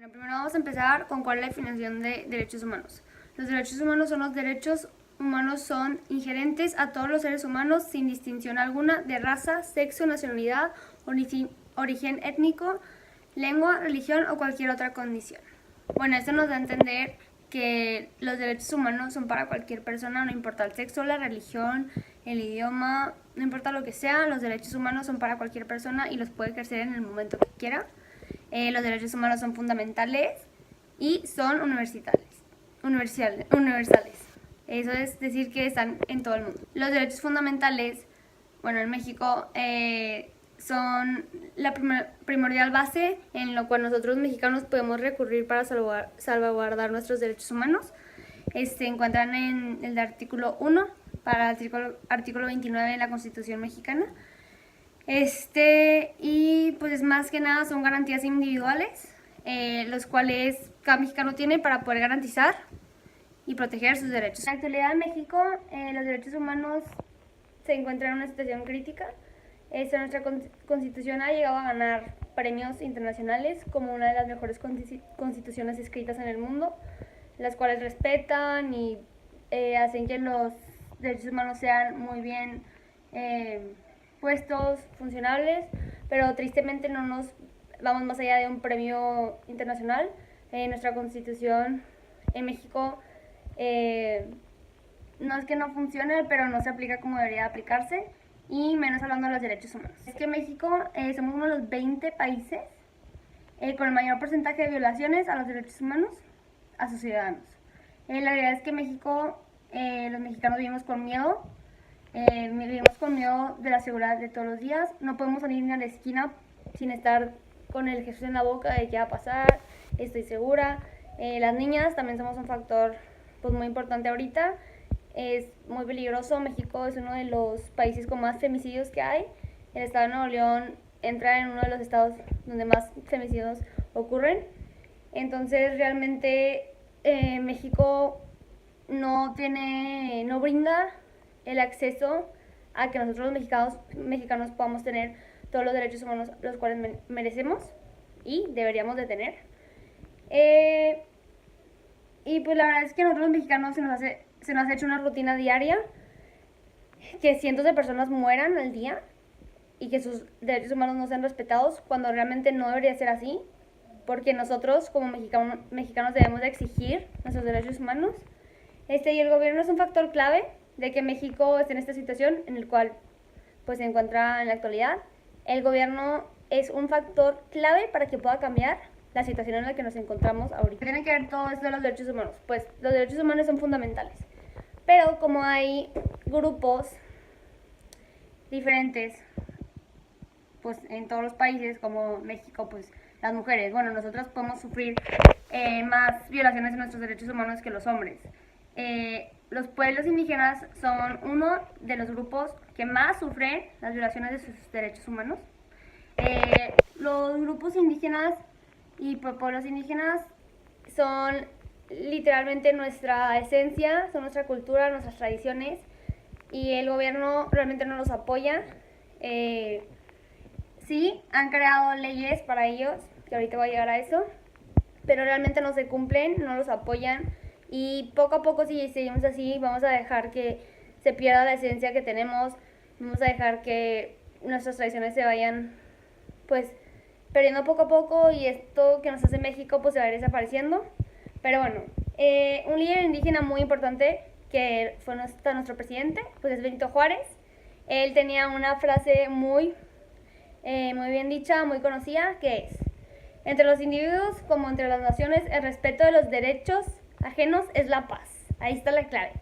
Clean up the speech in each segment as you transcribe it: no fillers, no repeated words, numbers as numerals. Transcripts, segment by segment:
Bueno, primero vamos a empezar con cuál es la definición de derechos humanos. Los derechos humanos son inherentes a todos los seres humanos sin distinción alguna de raza, sexo, nacionalidad, origen étnico, lengua, religión o cualquier otra condición. Bueno, esto nos da a entender que los derechos humanos son para cualquier persona, no importa el sexo, la religión, el idioma, no importa lo que sea, los derechos humanos son para cualquier persona y los puede ejercer en el momento que quiera. Los derechos humanos son fundamentales y son universales. Eso es decir que están en todo el mundo. Los derechos fundamentales, bueno, en México son la primordial base en lo cual nosotros mexicanos podemos recurrir para salvaguardar nuestros derechos humanos. Se encuentran en el artículo 1 para el artículo 29 de la Constitución mexicana. Y pues más que nada son garantías individuales, los cuales cada mexicano tiene para poder garantizar y proteger sus derechos. En la actualidad en México los derechos humanos se encuentran en una situación crítica. Nuestra Constitución ha llegado a ganar premios internacionales como una de las mejores constituciones escritas en el mundo, las cuales respetan y hacen que los derechos humanos sean muy bien puestos, funcionables, pero tristemente no nos vamos más allá de un premio internacional. Nuestra Constitución en México no es que no funcione, pero no se aplica como debería aplicarse, y menos hablando de los derechos humanos. Es que México somos uno de los 20 países con el mayor porcentaje de violaciones a los derechos humanos a sus ciudadanos. La realidad es que México, los mexicanos vivimos con miedo de la seguridad de todos los días. No podemos salir ni a la esquina sin estar con el Jesús en la boca de qué va a pasar, estoy segura. Las niñas también somos un factor pues muy importante ahorita. Es muy peligroso. México es uno de los países con más femicidios que hay. El estado de Nuevo León entra en uno de los estados donde más femicidios ocurren. Entonces realmente México no brinda el acceso a que nosotros los mexicanos podamos tener todos los derechos humanos los cuales merecemos y deberíamos de tener. Y pues la verdad es que a nosotros los mexicanos se nos ha hecho una rutina diaria que cientos de personas mueran al día y que sus derechos humanos no sean respetados, cuando realmente no debería ser así, porque nosotros como mexicanos debemos de exigir nuestros derechos humanos. Y el gobierno es un factor clave de que México esté en esta situación en el cual pues se encuentra en la actualidad. El gobierno es un factor clave para que pueda cambiar la situación en la que nos encontramos ahorita. ¿Qué tiene que ver todo esto de los derechos humanos? Pues los derechos humanos son fundamentales, pero como hay grupos diferentes pues en todos los países, como México, pues las mujeres, bueno, nosotros podemos sufrir más violaciones de nuestros derechos humanos que los hombres. Los pueblos indígenas son uno de los grupos que más sufren las violaciones de sus derechos humanos. Los grupos indígenas y pueblos indígenas son literalmente nuestra esencia, son nuestra cultura, nuestras tradiciones, y el gobierno realmente no los apoya. Sí, han creado leyes para ellos, que ahorita voy a llegar a eso, pero realmente no se cumplen, no los apoyan, y poco a poco, si seguimos así, vamos a dejar que se pierda la esencia que tenemos, vamos a dejar que nuestras tradiciones se vayan pues perdiendo poco a poco, y esto que nos hace México pues se va a ir desapareciendo. Pero bueno, un líder indígena muy importante que fue nuestro presidente pues es Benito Juárez. Él tenía una frase muy bien dicha, muy conocida, que es: entre los individuos como entre las naciones, el respeto de los derechos ajenos es la paz. Ahí está la clave.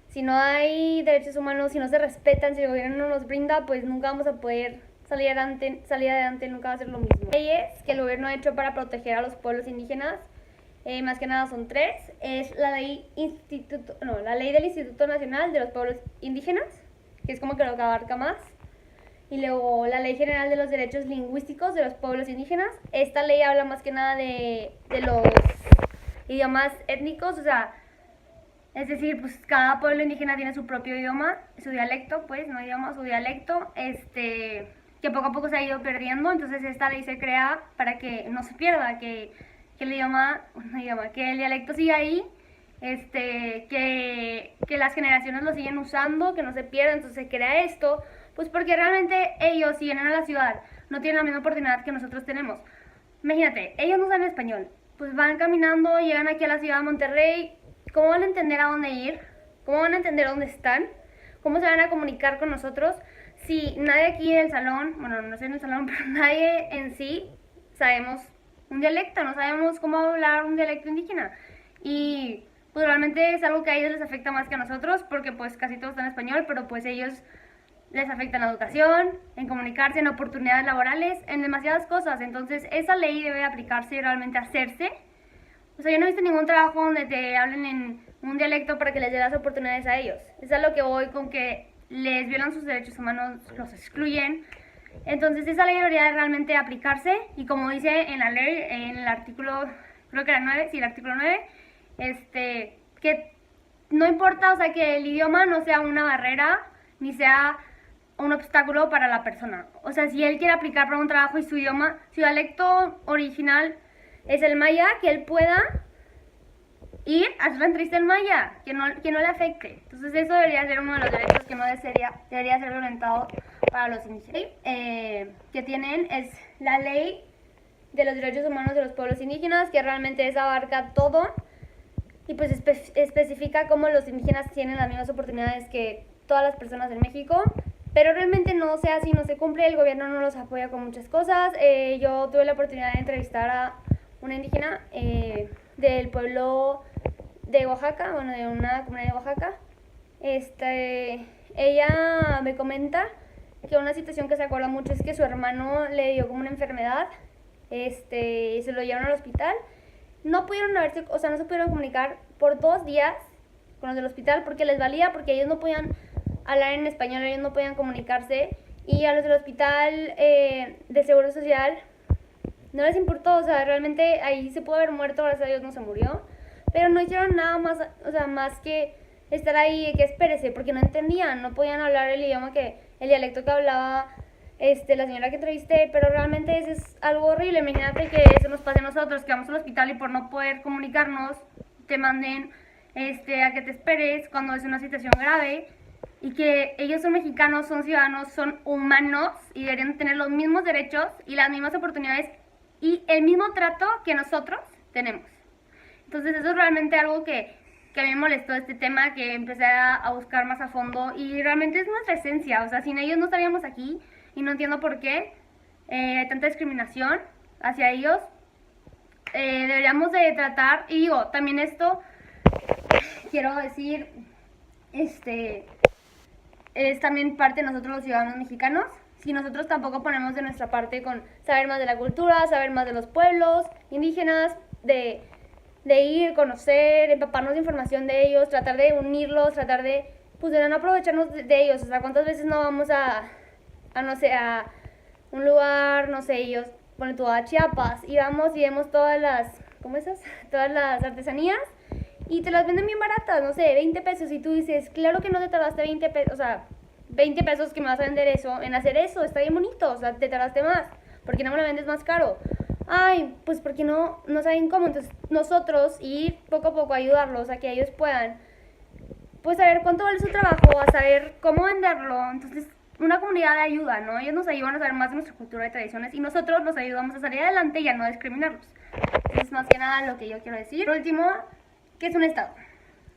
Si no hay derechos humanos, si no se respetan, si el gobierno no nos brinda, pues nunca vamos a poder salir adelante, nunca va a ser lo mismo. Leyes que el gobierno ha hecho para proteger a los pueblos indígenas, más que nada son tres. Es la ley del Instituto Nacional de los Pueblos Indígenas, que es como que lo que abarca más. Y luego la Ley General de los Derechos Lingüísticos de los Pueblos Indígenas. Esta ley habla más que nada de los idiomas étnicos, o sea, es decir, pues cada pueblo indígena tiene su propio idioma, su dialecto, pues, no idioma, su dialecto, que poco a poco se ha ido perdiendo. Entonces esta ley se crea para que no se pierda, que que el idioma, que el dialecto sigue ahí, que las generaciones lo siguen usando, que no se pierda. Entonces se crea esto, pues porque realmente ellos, si vienen a la ciudad, no tienen la misma oportunidad que nosotros tenemos. Imagínate, ellos no saben español, pues van caminando, llegan aquí a la ciudad de Monterrey, ¿cómo van a entender a dónde ir? ¿Cómo van a entender dónde están? ¿Cómo se van a comunicar con nosotros? Si nadie aquí en el salón, bueno, no sé en el salón, pero nadie en sí sabemos un dialecto, no sabemos cómo hablar un dialecto indígena. Y pues realmente es algo que a ellos les afecta más que a nosotros, porque pues casi todos están en español, pero pues ellos les afecta en la educación, en comunicarse, en oportunidades laborales, en demasiadas cosas. Entonces esa ley debe aplicarse y realmente hacerse. O sea, yo no he visto ningún trabajo donde te hablen en un dialecto para que les dé las oportunidades a ellos. Es a lo que voy con que les violan sus derechos humanos, los excluyen. Entonces esa ley debería realmente aplicarse y como dice en la ley, en el artículo, creo que era 9, sí, el artículo 9, que no importa, o sea, que el idioma no sea una barrera ni sea un obstáculo para la persona. O sea, si él quiere aplicar para un trabajo y su idioma, su dialecto original es el maya, que él pueda ir a hacer la entrevista en maya, que no le afecte. Entonces eso debería ser uno de los derechos que no debería ser violentado para los indígenas. Que tienen es la ley de los derechos humanos de los pueblos indígenas, que realmente esa abarca todo y pues especifica cómo los indígenas tienen las mismas oportunidades que todas las personas en México, pero realmente no sea así, no se cumple, el gobierno no los apoya con muchas cosas. Yo tuve la oportunidad de entrevistar a una indígena del pueblo de Oaxaca, bueno, de una comunidad de Oaxaca. Ella me comenta que una situación que se acuerda mucho es que su hermano le dio como una enfermedad, y se lo llevaron al hospital. No se pudieron comunicar por 2 días con los del hospital porque les valía, porque ellos no podían hablar en español, ellos no podían comunicarse, y a los del hospital de Seguro Social no les importó. O sea, realmente ahí se pudo haber muerto, gracias a Dios no se murió, pero no hicieron nada más, o sea, más que estar ahí, que espérese, porque no entendían, no podían hablar el idioma el dialecto que hablaba la señora que entrevisté, pero realmente eso es algo horrible. Imagínate que eso nos pase a nosotros, que vamos al hospital y por no poder comunicarnos te manden a que te esperes cuando es una situación grave, y que ellos son mexicanos, son ciudadanos, son humanos y deberían tener los mismos derechos y las mismas oportunidades y el mismo trato que nosotros tenemos. Entonces eso es realmente algo que a mí me molestó este tema, que empecé a buscar más a fondo, y realmente es nuestra esencia. O sea, sin ellos no estaríamos aquí, y no entiendo por qué hay tanta discriminación hacia ellos. Deberíamos de tratar, y digo, también esto, quiero decir, es también parte de nosotros los ciudadanos mexicanos. Si nosotros tampoco ponemos de nuestra parte con saber más de la cultura, saber más de los pueblos indígenas, de ir, conocer, empaparnos de información de ellos, tratar de unirlos, tratar de no aprovecharnos de ellos. O sea, ¿cuántas veces no vamos a no sé, a un lugar, no sé, ellos, ponen tú a Chiapas, y vamos y vemos todas las, todas las artesanías, y te las venden bien baratas, no sé, 20 pesos, y tú dices, claro que no te tardaste 20 pesos, o sea, 20 pesos que me vas a vender eso, en hacer eso, está bien bonito, o sea, te tardaste más, ¿por qué no me lo vendes más caro? Ay, pues porque no saben cómo. Entonces nosotros ir poco a poco a ayudarlos a que ellos puedan, pues, saber cuánto vale su trabajo, a saber cómo venderlo. Entonces una comunidad de ayuda, ¿no? Ellos nos ayudan a saber más de nuestra cultura y tradiciones, y nosotros los ayudamos a salir adelante y a no discriminarlos. Es más que nada lo que yo quiero decir. Por último, ¿qué es un Estado?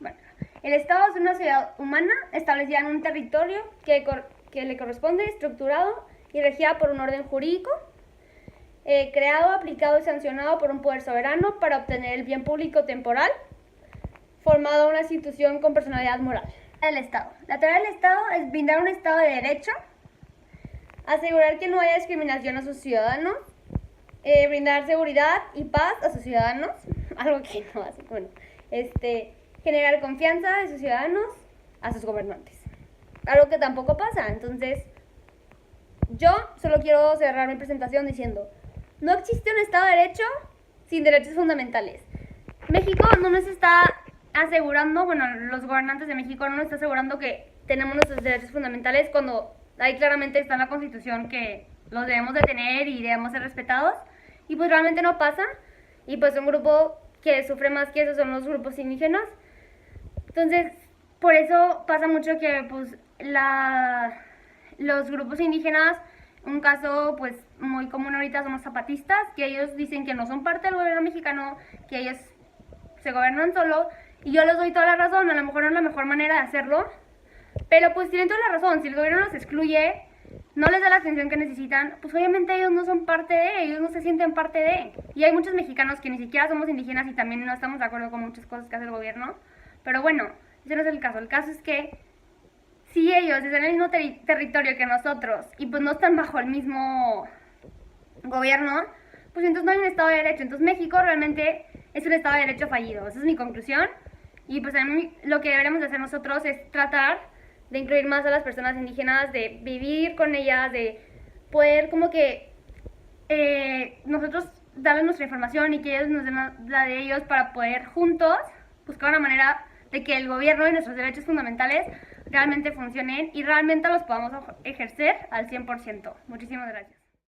Bueno, el Estado es una sociedad humana establecida en un territorio que le corresponde, estructurado y regida por un orden jurídico, creado, aplicado y sancionado por un poder soberano para obtener el bien público temporal, formado una institución con personalidad moral. El Estado. La tarea del Estado es brindar un Estado de derecho, asegurar que no haya discriminación a sus ciudadanos, brindar seguridad y paz a sus ciudadanos, algo que no hace, bueno, generar confianza de sus ciudadanos a sus gobernantes, algo que tampoco pasa. Entonces, yo solo quiero cerrar mi presentación diciendo, no existe un Estado de Derecho sin derechos fundamentales. México no nos está asegurando, bueno, los gobernantes de México no nos está asegurando que tenemos nuestros derechos fundamentales, cuando ahí claramente está en la Constitución que los debemos de tener y debemos ser respetados, y pues realmente no pasa. y pues un grupo que sufre más que eso son los grupos indígenas. Entonces, por eso pasa mucho que pues los grupos indígenas, un caso pues muy común ahorita son los zapatistas, que ellos dicen que no son parte del gobierno mexicano, que ellos se gobiernan solo, y yo les doy toda la razón, a lo mejor no es la mejor manera de hacerlo, pero pues tienen toda la razón, si el gobierno los excluye, no les da la atención que necesitan, pues obviamente ellos no son parte de, ellos no se sienten parte de. Y hay muchos mexicanos que ni siquiera somos indígenas y también no estamos de acuerdo con muchas cosas que hace el gobierno, pero bueno, ese no es el caso. El caso es que si ellos están en el mismo territorio que nosotros y pues no están bajo el mismo gobierno, pues entonces no hay un Estado de Derecho. Entonces México realmente es un Estado de Derecho fallido. Esa es mi conclusión. Y pues a mí lo que deberíamos hacer nosotros es tratar de incluir más a las personas indígenas, de vivir con ellas, de poder como que nosotros darles nuestra información y que ellos nos den la de ellos para poder juntos buscar una manera de que el gobierno y nuestros derechos fundamentales realmente funcionen y realmente los podamos ejercer al 100%. Muchísimas gracias.